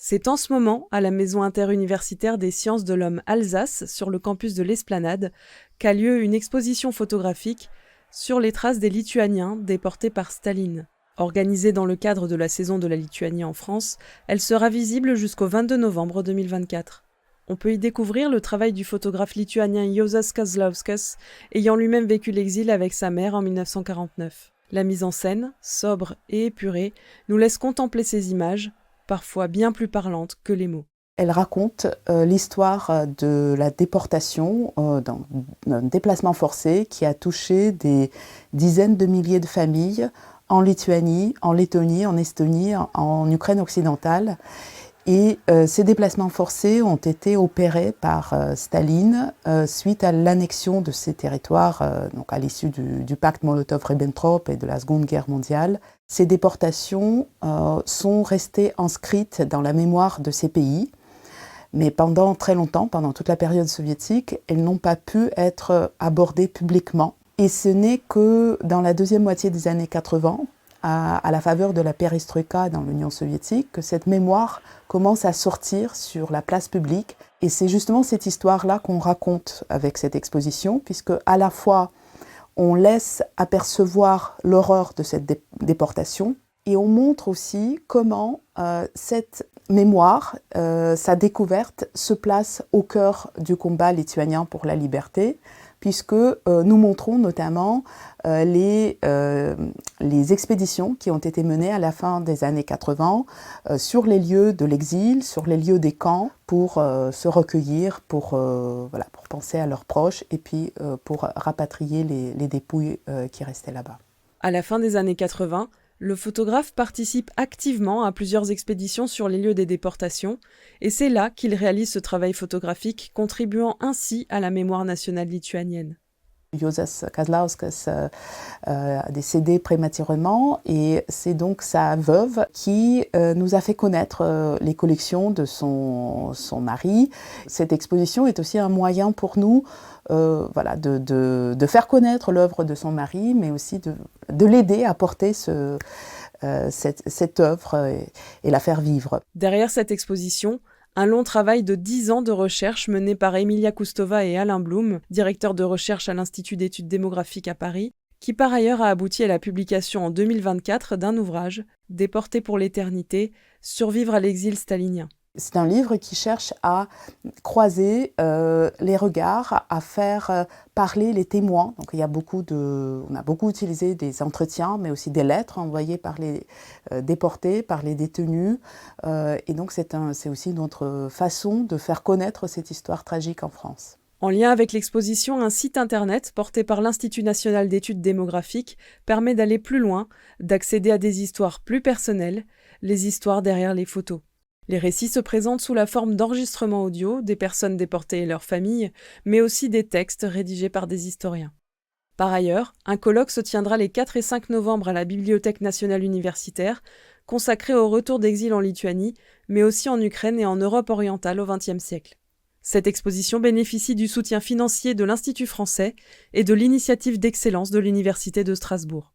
C'est en ce moment, à la Maison interuniversitaire des sciences de l'homme Alsace, sur le campus de l'Esplanade, qu'a lieu une exposition photographique sur les traces des Lituaniens déportés par Staline. Organisée dans le cadre de la saison de la Lituanie en France, elle sera visible jusqu'au 22 novembre 2024. On peut y découvrir le travail du photographe lituanien Juozas Kazlauskas, ayant lui-même vécu l'exil avec sa mère en 1949. La mise en scène, sobre et épurée, nous laisse contempler ces images, parfois bien plus parlantes que les mots. Elle raconte l'histoire de la déportation, d'un déplacement forcé qui a touché des dizaines de milliers de familles en Lituanie, en Lettonie, en Estonie, en Ukraine occidentale. Et ces déplacements forcés ont été opérés par Staline suite à l'annexion de ces territoires, donc à l'issue du pacte Molotov-Ribbentrop et de la Seconde Guerre mondiale. Ces déportations sont restées inscrites dans la mémoire de ces pays, mais pendant très longtemps, pendant toute la période soviétique, elles n'ont pas pu être abordées publiquement. Et ce n'est que dans la deuxième moitié des années 80, à la faveur de la perestroïka dans l'Union soviétique, que cette mémoire commence à sortir sur la place publique. Et c'est justement cette histoire-là qu'on raconte avec cette exposition, puisque à la fois on laisse apercevoir l'horreur de cette déportation, et on montre aussi comment cette mémoire, sa découverte, se place au cœur du combat lituanien pour la liberté, puisque nous montrons notamment les expéditions qui ont été menées à la fin des années 80 sur les lieux de l'exil, sur les lieux des camps, pour se recueillir, pour penser à leurs proches et puis pour rapatrier les dépouilles qui restaient là-bas. À la fin des années 80, le photographe participe activement à plusieurs expéditions sur les lieux des déportations, et c'est là qu'il réalise ce travail photographique, contribuant ainsi à la mémoire nationale lituanienne. Juozas Kazlauskas a décédé prématurément et c'est donc sa veuve qui nous a fait connaître les collections de son mari. Cette exposition est aussi un moyen pour nous de faire connaître l'œuvre de son mari, mais aussi de l'aider à porter cette œuvre et la faire vivre. Derrière cette exposition, un long travail de 10 ans de recherche mené par Emilia Kustova et Alain Blum, directeur de recherche à l'Institut d'études démographiques à Paris, qui par ailleurs a abouti à la publication en 2024 d'un ouvrage, Déportés pour l'éternité, survivre à l'exil stalinien. C'est un livre qui cherche à croiser les regards, à faire parler les témoins. Donc on a beaucoup utilisé des entretiens, mais aussi des lettres envoyées par les déportés, par les détenus. Et donc c'est aussi notre façon de faire connaître cette histoire tragique en France. En lien avec l'exposition, un site internet porté par l'Institut national d'études démographiques permet d'aller plus loin, d'accéder à des histoires plus personnelles, les histoires derrière les photos. Les récits se présentent sous la forme d'enregistrements audio des personnes déportées et leurs familles, mais aussi des textes rédigés par des historiens. Par ailleurs, un colloque se tiendra les 4 et 5 novembre à la Bibliothèque nationale universitaire, consacré au retour d'exil en Lituanie, mais aussi en Ukraine et en Europe orientale au XXe siècle. Cette exposition bénéficie du soutien financier de l'Institut français et de l'initiative d'excellence de l'Université de Strasbourg.